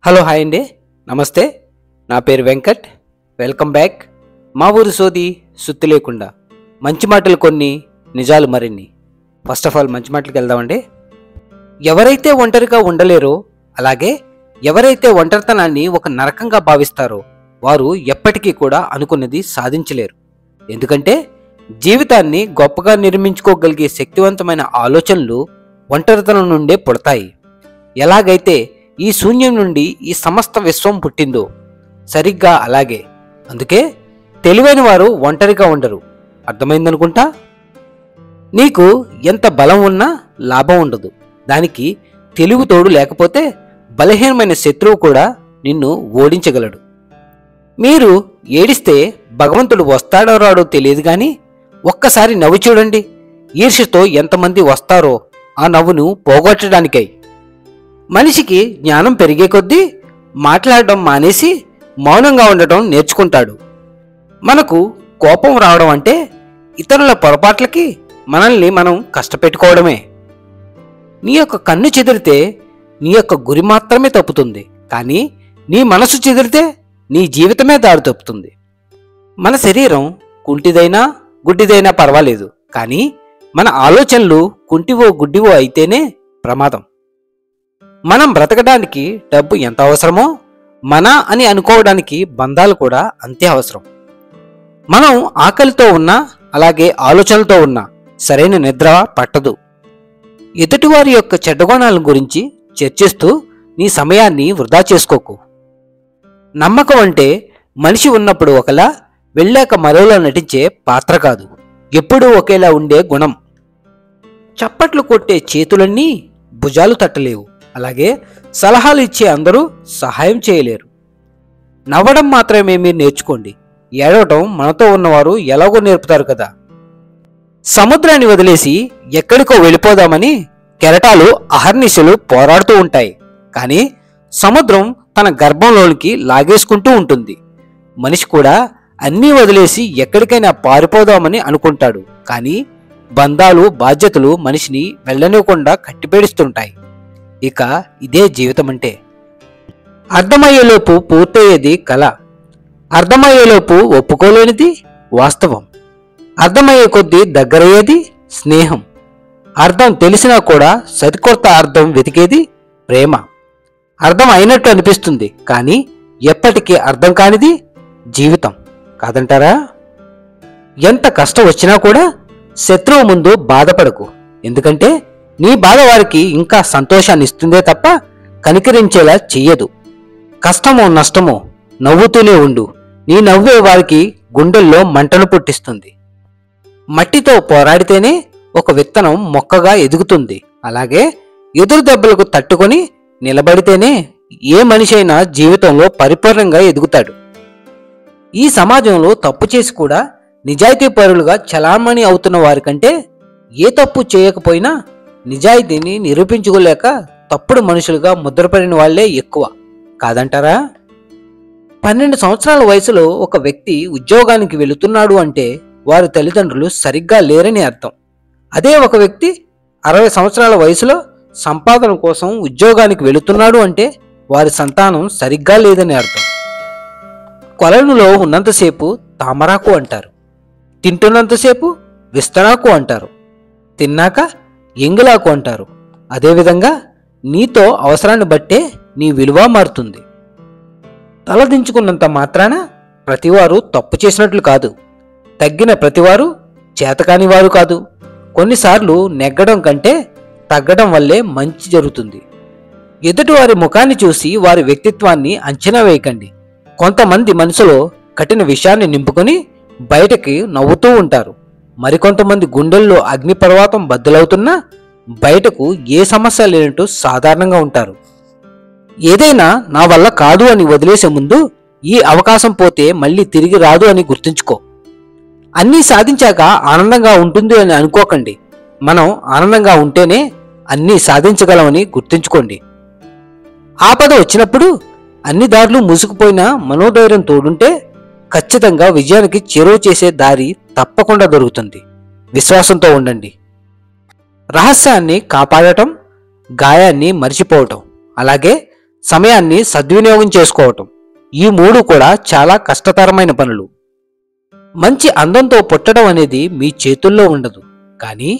Hello hi అండి, నమస్తే. నా పేరు వెంకట్. Welcome back. మా ఊరు సోది సుత్తి లేకుండా మంచి మాటలు కొన్ని, నిజాలు మరిన్ని. ఫస్ట్ ఆఫ్ ఆల్ మంచి మాటలకు వెళ్దామండి. ఎవరైతే ఒంటరిగా ఉండలేరో, అలాగే ఎవరైతే ఒంటరితనాన్ని ఒక నరకంగా భావిస్తారో వారు ఎప్పటికీ కూడా అనుకున్నది సాధించలేరు. ఎందుకంటే జీవితాన్ని గొప్పగా నిర్మించుకోగలిగే శక్తివంతమైన ఆలోచనలు ఒంటరితనం నుండే పుడతాయి. ఎలాగైతే ఈ శూన్యం నుండి ఈ సమస్త విశ్వం పుట్టిందో సరిగ్గా అలాగే. అందుకే తెలివైన వారు ఒంటరిగా ఉండరు. అర్థమైందనుకుంటా. నీకు ఎంత బలం ఉన్నా లాభం ఉండదు. దానికి తెలివి తోడు లేకపోతే బలహీనమైన శత్రువు కూడా నిన్ను ఓడించగలడు. మీరు ఏడిస్తే భగవంతుడు వస్తాడో రాడో తెలియదు, కానీ ఒక్కసారి నవ్వు చూడండి. ఈర్ష్యతో ఎంతమంది వస్తారో ఆ నవ్వును పోగొట్టడానికై. మనిషికి జ్ఞానం పెరిగే కొద్దీ మాట్లాడడం మానేసి మౌనంగా ఉండటం నేర్చుకుంటాడు. మనకు కోపం రావడం అంటే ఇతరుల పొరపాట్లకి మనల్ని మనం కష్టపెట్టుకోవడమే. నీ యొక్క కన్ను చెదిరితే నీ యొక్క గురి మాత్రమే తప్పుతుంది, కానీ నీ మనసు చెదిరితే నీ జీవితమే దారి తప్పుతుంది. మన శరీరం కుంటిదైనా గుడ్డిదైనా పర్వాలేదు, కానీ మన ఆలోచనలు కుంటివో గుడ్డివో అయితేనే ప్రమాదం. మనం బ్రతకడానికి డబ్బు ఎంత అవసరమో మన అని అనుకోవడానికి బంధాలు కూడా అంతే అవసరం. మనం ఆకలితో ఉన్నా, అలాగే ఆలోచనలతో ఉన్నా సరైన నిద్ర పట్టదు. ఎదుటివారి యొక్క చెడ్డగుణాల గురించి చర్చిస్తూ నీ సమయాన్ని వృధా చేసుకోకు. నమ్మకం అంటే మనిషి ఉన్నప్పుడు ఒకలా, వెళ్ళాక మరోలా నటించే పాత్ర కాదు, ఎప్పుడూ ఒకేలా ఉండే గుణం. చప్పట్లు కొట్టే చేతులన్నీ భుజాలు తట్టలేవు, అలాగే సలహాలు ఇచ్చే అందరూ సహాయం చేయలేరు. నవ్వడం మాత్రమే మీరు నేర్చుకోండి. ఏడవటం మనతో ఉన్నవారు ఎలాగో నేర్పుతారు కదా. సముద్రాన్ని వదిలేసి ఎక్కడికో వెళ్ళిపోదామని కెరటాలు అహర్నిశలు పోరాడుతూ ఉంటాయి, కానీ సముద్రం తన గర్భంలోనికి లాగేసుకుంటూ ఉంటుంది. మనిషి కూడా అన్నీ వదిలేసి ఎక్కడికైనా పారిపోదామని అనుకుంటాడు, కానీ బంధాలు బాధ్యతలు మనిషిని వెళ్ళనివ్వకుండా కట్టిపేడుస్తుంటాయి. ఇక ఇదే జీవితం అంటే. అర్థమయ్యేలోపు పూర్తయ్యేది కళ, అర్థమయ్యేలోపు ఒప్పుకోలేనిది వాస్తవం, అర్థమయ్యే కొద్దీ దగ్గరయ్యేది స్నేహం, అర్థం తెలిసినా కూడా సరికొత్త అర్థం వెతికేది ప్రేమ. అర్థం అయినట్టు అనిపిస్తుంది, కానీ ఎప్పటికీ అర్థం కానిది జీవితం, కాదంటారా? ఎంత కష్టం వచ్చినా కూడా శత్రువు ముందు బాధపడకు. ఎందుకంటే నీ బాధ వారికి ఇంకా సంతోషాన్ని ఇస్తుందే తప్ప కనికరించేలా చెయ్యదు. కష్టమో నష్టమో నవ్వుతూనే ఉండు. నీ నవ్వే వారికి గుండెల్లో మంటను పుట్టిస్తుంది. మట్టితో పోరాడితేనే ఒక విత్తనం మొక్కగా ఎదుగుతుంది, అలాగే ఎదురు దెబ్బలకు తట్టుకొని నిలబడితేనే ఏ మనిషి అయినా జీవితంలో పరిపూర్ణంగా ఎదుగుతాడు. ఈ సమాజంలో తప్పు చేసి కూడా నిజాయితీపరులుగా చలామణి అవుతున్న వారికంటే ఏ తప్పు చేయకపోయినా నిజాయితీని నిరూపించుకోలేక తప్పుడు మనుషులుగా ముద్రపడిన వాళ్లే ఎక్కువ, కాదంటారా? 12 సంవత్సరాల వయసులో ఒక వ్యక్తి ఉద్యోగానికి వెళుతున్నాడు అంటే వారి తల్లిదండ్రులు సరిగ్గా లేరని అర్థం. అదే ఒక వ్యక్తి 60 సంవత్సరాల వయసులో సంపాదన కోసం ఉద్యోగానికి వెళుతున్నాడు అంటే వారి సంతానం సరిగ్గా లేదని అర్థం. కొలనులో ఉన్నంతసేపు తామరాకు అంటారు, తింటున్నంతసేపు విస్తరాకు అంటారు, తిన్నాక ఎంగిలాకు అంటారు. అదేవిధంగా నీతో అవసరాన్ని బట్టే నీ విలువ మారుతుంది. తలదించుకున్నంత మాత్రాన ప్రతివారు తప్పు చేసినట్లు కాదు, తగ్గిన ప్రతివారు చేతకాని వారు కాదు. కొన్నిసార్లు నెగ్గడం కంటే తగ్గడం వల్లే మంచి జరుగుతుంది. ఎదుటివారి ముఖాన్ని చూసి వారి వ్యక్తిత్వాన్ని అంచనా వేయకండి. కొంతమంది మనసులో కఠిన విషయాన్ని నింపుకొని బయటకి నవ్వుతూ ఉంటారు. మరికొంతమంది గుండెల్లో అగ్నిపర్వతం బద్దలవుతున్నా బయటకు ఏ సమస్య లేనట్టు సాధారణంగా ఉంటారు. ఏదైనా నా వల్ల కాదు అని వదిలేసే ముందు ఈ అవకాశం పోతే మళ్ళీ తిరిగి రాదు అని గుర్తుంచుకో. అన్నీ సాధించాక ఆనందంగా ఉంటుంది అని అనుకోకండి. మనం ఆనందంగా ఉంటేనే అన్నీ సాధించగలమని గుర్తుంచుకోండి. ఆపద వచ్చినప్పుడు అన్ని దారులు మూసుకుపోయినా మనోధైర్యం తోడుంటే ఖచ్చితంగా విజయానికి చేరువ చేసే దారి తప్పకుండా దొరుకుతుంది. విశ్వాసంతో ఉండండి. రహస్యాన్ని కాపాడటం, గాయాన్ని మర్చిపోవటం, అలాగే సమయాన్ని సద్వినియోగం చేసుకోవటం. ఈ మూడు కూడా చాలా కష్టతరమైన పనులు. మంచి అందంతో పుట్టడం అనేది మీ చేతుల్లో ఉండదు, కానీ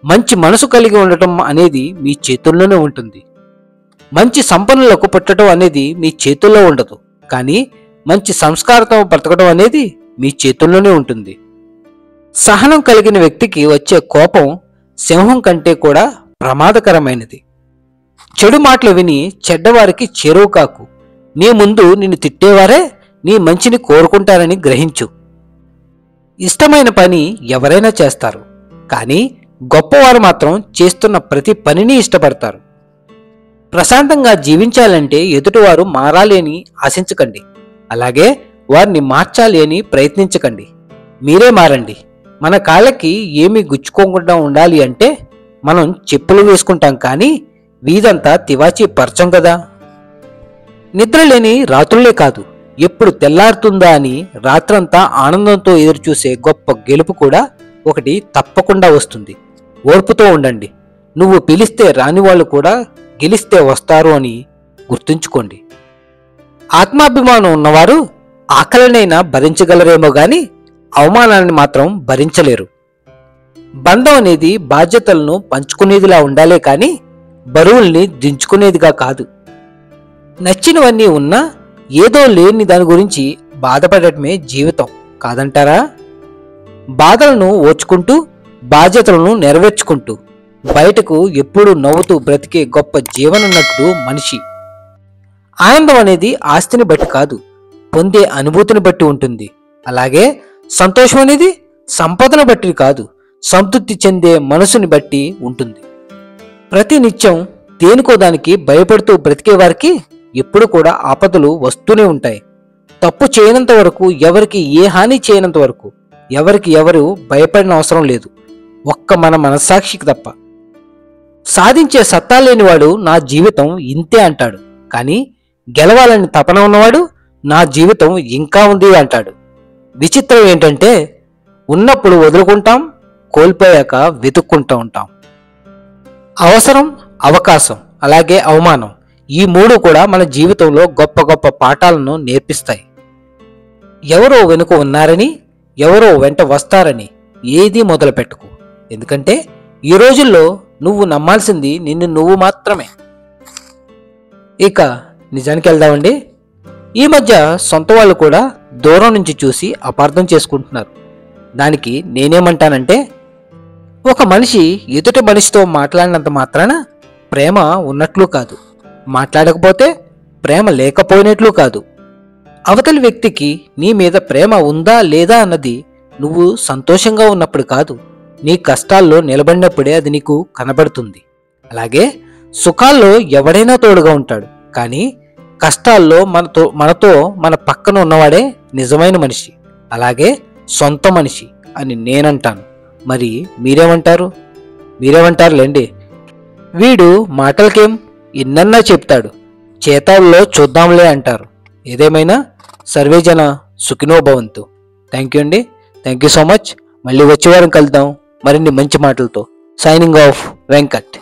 మంచి మనసు కలిగి ఉండటం అనేది మీ చేతుల్లోనే ఉంటుంది. మంచి సంపన్నులకు పుట్టడం అనేది మీ చేతుల్లో ఉండదు, కానీ మంచి సంస్కారంతో బ్రతకడం అనేది మీ చేతుల్లోనే ఉంటుంది. సహనం కలిగిన వ్యక్తికి వచ్చే కోపం సింహం కంటే కూడా ప్రమాదకరమైనది. చెడు మాటలు విని చెడ్డవారికి చేరువు కాకు. నీ ముందు నిన్ను తిట్టేవారే నీ మంచిని కోరుకుంటారని గ్రహించు. ఇష్టమైన పని ఎవరైనా చేస్తారు, కానీ గొప్పవారు మాత్రం చేస్తున్న ప్రతి పనిని ఇష్టపడతారు. ప్రశాంతంగా జీవించాలంటే ఎదుటివారు మారాలి అని ఆశించకండి, అలాగే వారిని మార్చాలి అని ప్రయత్నించకండి. మీరే మారండి. మన కాళ్ళకి ఏమీ గుచ్చుకోకుండా ఉండాలి అంటే మనం చెప్పులు వేసుకుంటాం, కానీ వీధంతా తివాచీ పరచం కదా. నిద్రలేని రాత్రులే కాదు, ఎప్పుడు తెల్లారుతుందా అని రాత్రంతా ఆనందంతో ఎదురుచూసే గొప్ప గెలుపు కూడా ఒకటి తప్పకుండా వస్తుంది. ఓర్పుతో ఉండండి. నువ్వు పిలిస్తే రాని వాళ్ళు కూడా గెలిస్తే వస్తారు అని గుర్తుంచుకోండి. ఆత్మాభిమానం ఉన్నవారు ఆకలినైనా భరించగలరేమో గాని అవమానాన్ని మాత్రం భరించలేరు. బంధం అనేది బాధ్యతలను పంచుకునేదిలా ఉండాలే కానీ బరువుల్ని దించుకునేదిగా కాదు. నచ్చినవన్నీ ఉన్నా ఏదో లేని దాని గురించి బాధపడటమే జీవితం కాదంటారా? బాధలను ఓర్చుకుంటూ బాధ్యతలను నెరవేర్చుకుంటూ బయటకు ఎప్పుడూ నవ్వుతూ బ్రతికే గొప్ప జీవనన్నట్టు మనిషి. ఆనందం అనేది ఆస్తిని బట్టి కాదు, పొందే అనుభూతిని బట్టి ఉంటుంది. అలాగే సంతోషం అనేది సంపదను బట్టి కాదు, సంతృప్తి చెందే మనసుని బట్టి ఉంటుంది. ప్రతి నిత్యం దేనికో దానికి భయపడుతూ బ్రతికే వారికి ఎప్పుడు కూడా ఆపదలు వస్తూనే ఉంటాయి. తప్పు చేయనంత వరకు, ఎవరికి ఏ హాని చేయనంత వరకు ఎవరికి ఎవరు భయపడిన అవసరం లేదు, ఒక్క మన మనస్సాక్షికి తప్ప. సాధించే సత్తా లేనివాడు నా జీవితం ఇంతే అంటాడు, కానీ గెలవాలని తపన ఉన్నవాడు నా జీవితం ఇంకా ఉంది అంటాడు. విచిత్రం ఏంటంటే ఉన్నప్పుడు వదులుకుంటాం, కోల్పోయాక వెతుక్కుంటూ ఉంటాం. అవసరం, అవకాశం, అలాగే అవమానం, ఈ మూడు కూడా మన జీవితంలో గొప్ప గొప్ప పాఠాలను నేర్పిస్తాయి. ఎవరో వెనుక ఉన్నారని, ఎవరో వెంట వస్తారని ఏదీ మొదలు పెట్టుకో. ఎందుకంటే ఈ రోజుల్లో నువ్వు నమ్మాల్సింది నిన్ను నువ్వు మాత్రమే. ఇక నిజానికి వెళ్దామండి. ఈ మధ్య సొంత వాళ్ళు కూడా దూరం నుంచి చూసి అపార్థం చేసుకుంటున్నారు. దానికి నేనేమంటానంటే, ఒక మనిషి ఎదుటి మనిషితో మాట్లాడినంత మాత్రాన ప్రేమ ఉన్నట్లు కాదు, మాట్లాడకపోతే ప్రేమ లేకపోయినట్లు కాదు. అవతలి వ్యక్తికి నీ మీద ప్రేమ ఉందా లేదా అన్నది నువ్వు సంతోషంగా ఉన్నప్పుడు కాదు, నీ కష్టాల్లో నిలబడినప్పుడే అది నీకు కనబడుతుంది. అలాగే సుఖాల్లో ఎవడైనా తోడుగా ఉంటాడు, కానీ కష్టాల్లో మనతో మన పక్కన ఉన్నవాడే నిజమైన మనిషి, అలాగే సొంత మనిషి అని నేనంటాను. మరి మీరేమంటారులేండి. వీడు మాటలకేం ఇన్నన్నా చెప్తాడు, చేతాల్లో చూద్దాంలే అంటారు. ఏదేమైనా సర్వేజన సుఖినో భవంతు. థ్యాంక్ యూ అండి. Thank you so much. మళ్ళీ వచ్చే వారం కలుద్దాం మరిన్ని మంచి మాటలతో. Signing off Venkat.